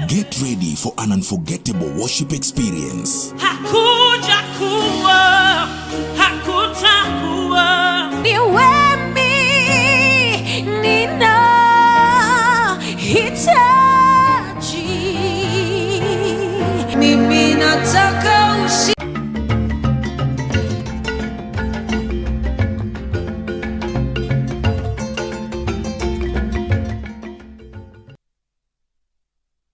Get ready for an unforgettable worship experience. Hakuja kuwa, hakutakuwa. Niwe nina hitaji. Mimi nataka ushi.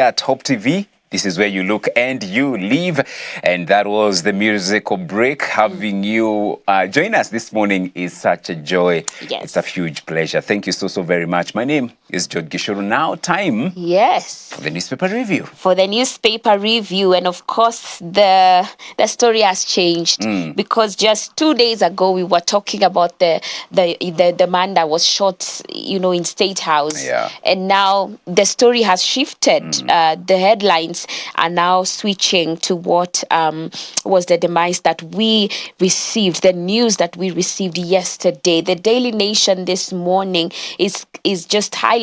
At Hope TV, this is where you look and you live. And that was the musical break. Having you join us this morning is such a joy. Yes. It's a huge pleasure. Thank you so very much. My name is George Gishuru. Now time Yes. for the newspaper review. For the newspaper review, and of course the story has changed because just 2 days ago we were talking about the man that was shot, in State House, and now the story has shifted. The headlines are now switching to what was the demise that we received, the news that we received yesterday. The Daily Nation this morning is just highlighting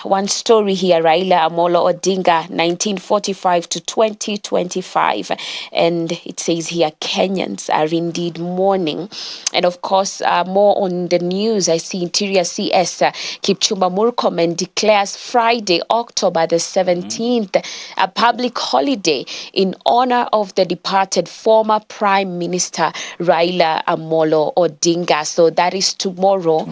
one story here, Raila Amolo Odinga, 1945 to 2025. And it says here, Kenyans are indeed mourning. And of course, more on the news, I see Interior CS Kipchumba Murkomen declares Friday, October the 17th, a public holiday in honor of the departed former Prime Minister Raila Amolo Odinga. So that is tomorrow.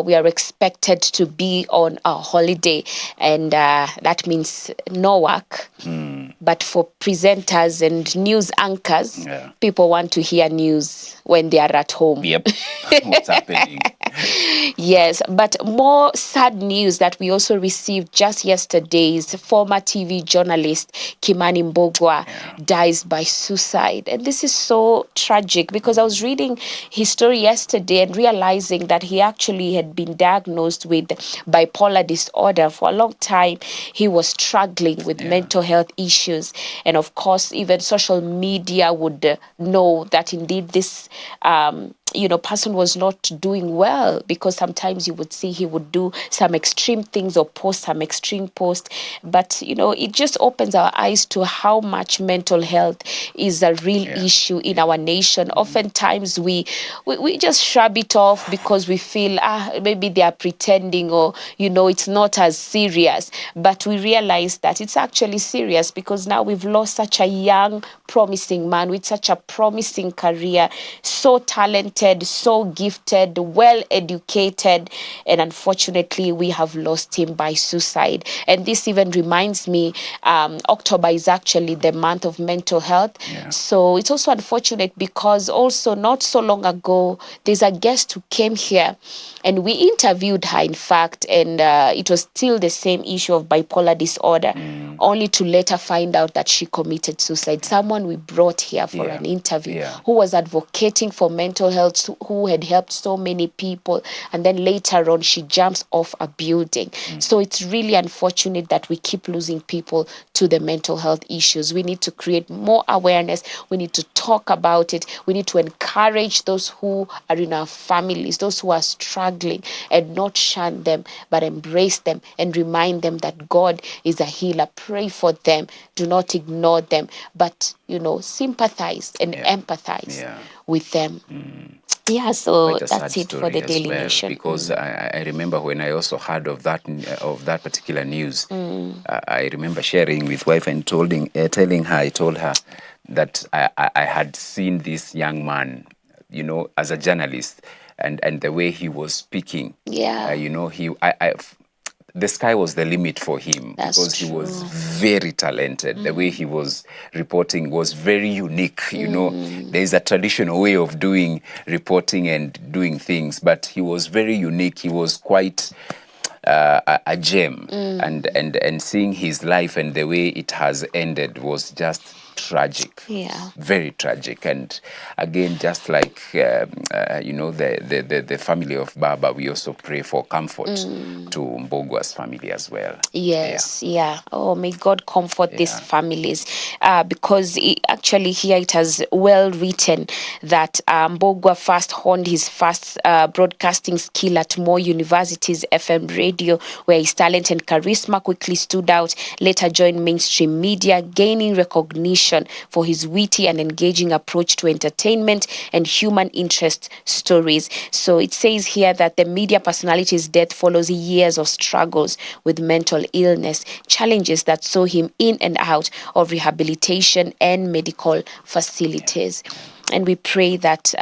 We are expected to be on a holiday, and that means no work. But for presenters and news anchors, people want to hear news when they are at home. Yep. What's happening? Yes, but more sad news that we also received just yesterday is former TV journalist Kimani Mbogwa dies by suicide. And this is so tragic because I was reading his story yesterday and realizing that he actually had been diagnosed with bipolar disorder. For a long time, he was struggling with mental health issues. And of course, even social media would know that indeed this person was not doing well, because sometimes you would see he would do some extreme things or post some extreme posts. But, it just opens our eyes to how much mental health is a real issue in our nation. Oftentimes we just shrug it off because we feel, maybe they are pretending, or, it's not as serious. But we realize that it's actually serious, because now we've lost such a young, promising man with such a promising career, so talented, so gifted, well educated, and unfortunately we have lost him by suicide. And this even reminds me, October is actually the month of mental health. So it's also unfortunate because also not so long ago there's a guest who came here and we interviewed her, in fact, and it was still the same issue of bipolar disorder, only to later find out that she committed suicide. Someone we brought here for an interview who was advocating for mental health, who had helped so many people, and then later on she jumps off a building. So it's really unfortunate that we keep losing people to the mental health issues. We need to create more awareness. We need to talk about it. We need to encourage those who are in our families, those who are struggling, and not shun them, but embrace them and remind them that God is a healer. Pray for them. Do not ignore them, but sympathize and empathize with them. So that's it for the Daily Nation. Because I remember when I also heard of that particular news, I remember sharing with wife and telling her, I told her that I had seen this young man, as a journalist, and the way he was speaking. The sky was the limit for him. That's because true. He was very talented. The way he was reporting was very unique. There is a traditional way of doing reporting and doing things, but he was very unique. He was quite a gem, and seeing his life and the way it has ended was just tragic. Yeah. Very tragic. And again, just like the family of Baba, we also pray for comfort to Mbogwa's family as well. Yes, yeah. Oh, may God comfort these Yeah. families, because actually here it has well written that Mbogwa first honed his first broadcasting skill at Moore University's FM radio, where his talent and charisma quickly stood out. Later joined mainstream media, gaining recognition for his witty and engaging approach to entertainment and human interest stories. So it says here that the media personality's death follows years of struggles with mental illness, challenges that saw him in and out of rehabilitation and medical facilities. And we pray that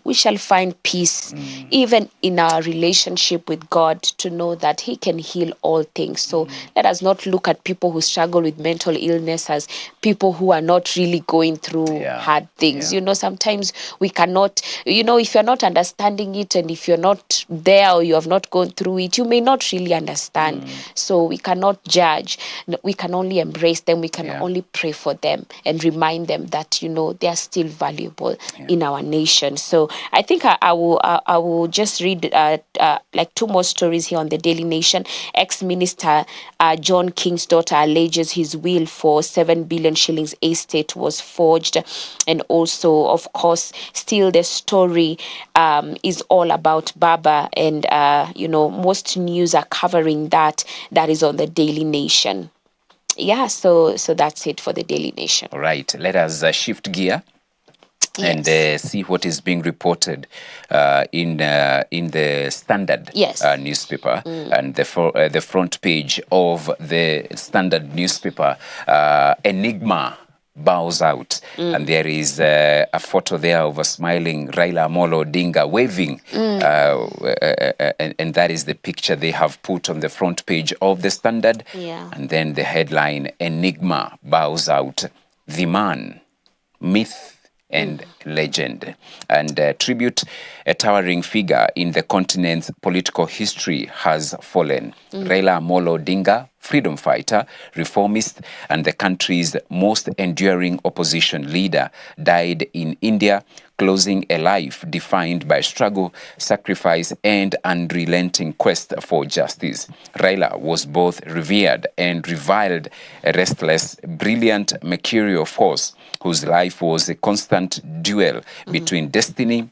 we shall find peace even in our relationship with God, to know that He can heal all things. So let us not look at people who struggle with mental illness as people who are not really going through hard things. Yeah. Sometimes we cannot, if you're not understanding it, and if you're not there or you have not gone through it, you may not really understand. So we cannot judge. We can only embrace them. We can only pray for them and remind them that, they are still valuable in our nation. So I think I will just read like two more stories here on the Daily Nation. Ex-Minister John King's daughter alleges his will for 7 billion shillings estate was forged. And also, of course, still the story is all about Baba, and most news are covering that is on the Daily Nation. Yeah, so that's it for the Daily Nation. All right, let us shift gear and see what is being reported in the Standard newspaper. And the front page of the Standard newspaper, Enigma bows out, and there is a photo there of a smiling Raila Amolo Odinga waving, and that is the picture they have put on the front page of the Standard. And then the headline, Enigma bows out, the man, myth and legend. And tribute, a towering figure in the continent's political history has fallen. Raila Amolo Odinga, freedom fighter, reformist, and the country's most enduring opposition leader, died in India, closing a life defined by struggle, sacrifice, and unrelenting quest for justice. Raila was both revered and reviled, a restless, brilliant, mercurial force whose life was a constant duel between destiny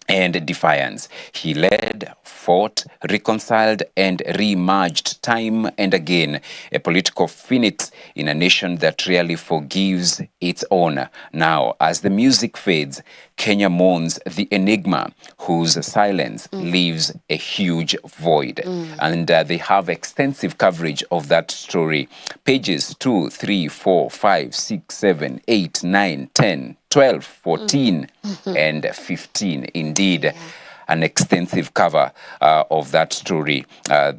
and defiance. He led, fought, reconciled, and re-emerged time and again, a political phoenix in a nation that rarely forgives its own. Now, as the music fades, Kenya mourns the enigma whose silence leaves a huge void. And they have extensive coverage of that story. Pages 2, 3, 4, 5, 6, 7, 8, 9, 10, 12, 14, and 15. Indeed, an extensive cover of that story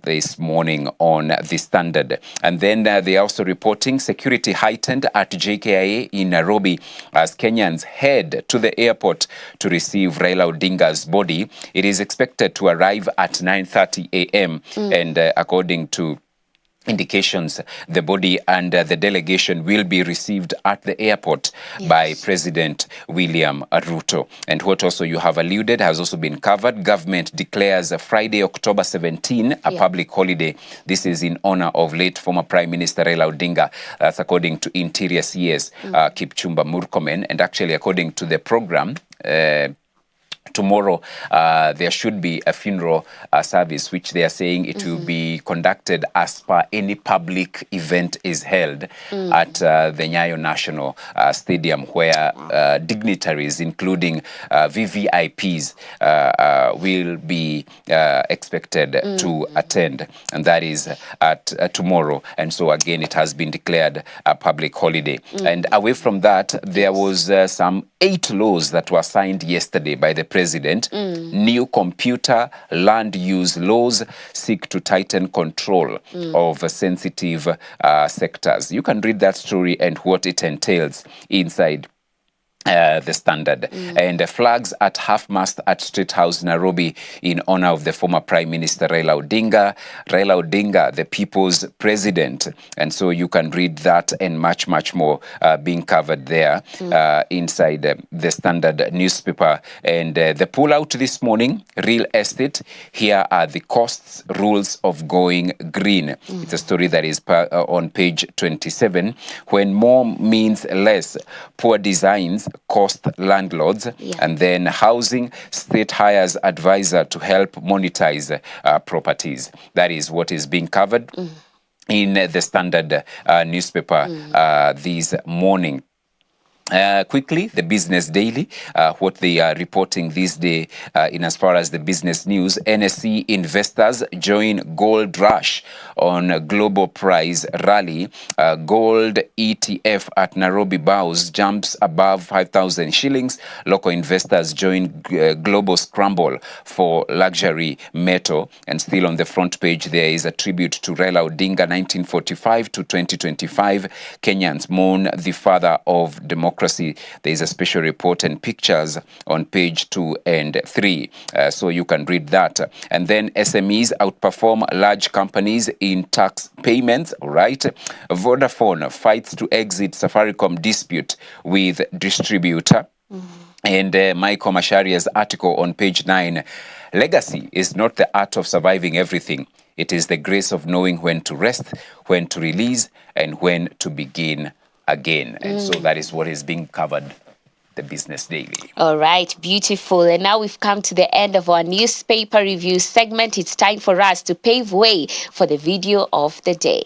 this morning on the Standard. And then they are also reporting security heightened at JKIA in Nairobi as Kenyans head to the airport to receive Raila Odinga's body. It is expected to arrive at 9:30 a.m. And according to indications, the body and the delegation will be received at the airport by President William Ruto. And what also you have alluded has also been covered. Government declares Friday, October 17, a public holiday. This is in honor of late former Prime Minister Raila Odinga. That's according to Interior CS Kipchumba Murkomen. And actually, according to the program, tomorrow there should be a funeral service, which they are saying it will be conducted as per any public event is held at the Nyayo National Stadium, where dignitaries, including VVIPs, will be expected to attend, and that is at tomorrow. And so again, it has been declared a public holiday. And away from that, there was some 8 laws that were signed yesterday by the president. New computer land use laws seek to tighten control of sensitive sectors. You can read that story and what it entails inside The Standard. And flags at half-mast at State House, Nairobi, in honor of the former Prime Minister Raila Odinga. Raila Odinga, the people's president. And so you can read that and much, much more being covered there inside the Standard newspaper. And the pull-out this morning, real estate. Here are the costs, rules of going green. It's a story that is on page 27. When more means less, poor designs cost landlords. And then housing, state hires advisor to help monetize properties. That is what is being covered in the Standard newspaper this morning. Quickly, the Business Daily, what they are reporting this day in as far as the business news. NSE investors join gold rush on global price rally. Gold ETF at Nairobi bows jumps above 5,000 shillings. Local investors join global scramble for luxury metal. And still on the front page, there is a tribute to Raila Odinga, 1945 to 2025. Kenyans mourn the father of democracy. There is a special report and pictures on page 2 and 3. So you can read that. And then SMEs outperform large companies in tax payments. All right. Vodafone fights to exit Safaricom dispute with distributor. And Michael Masharia's article on page 9. Legacy is not the art of surviving everything. It is the grace of knowing when to rest, when to release, and when to begin again. And so that is what is being covered, the Business Daily. All right, beautiful. And now we've come to the end of our newspaper review segment. It's time for us to pave way for the video of the day.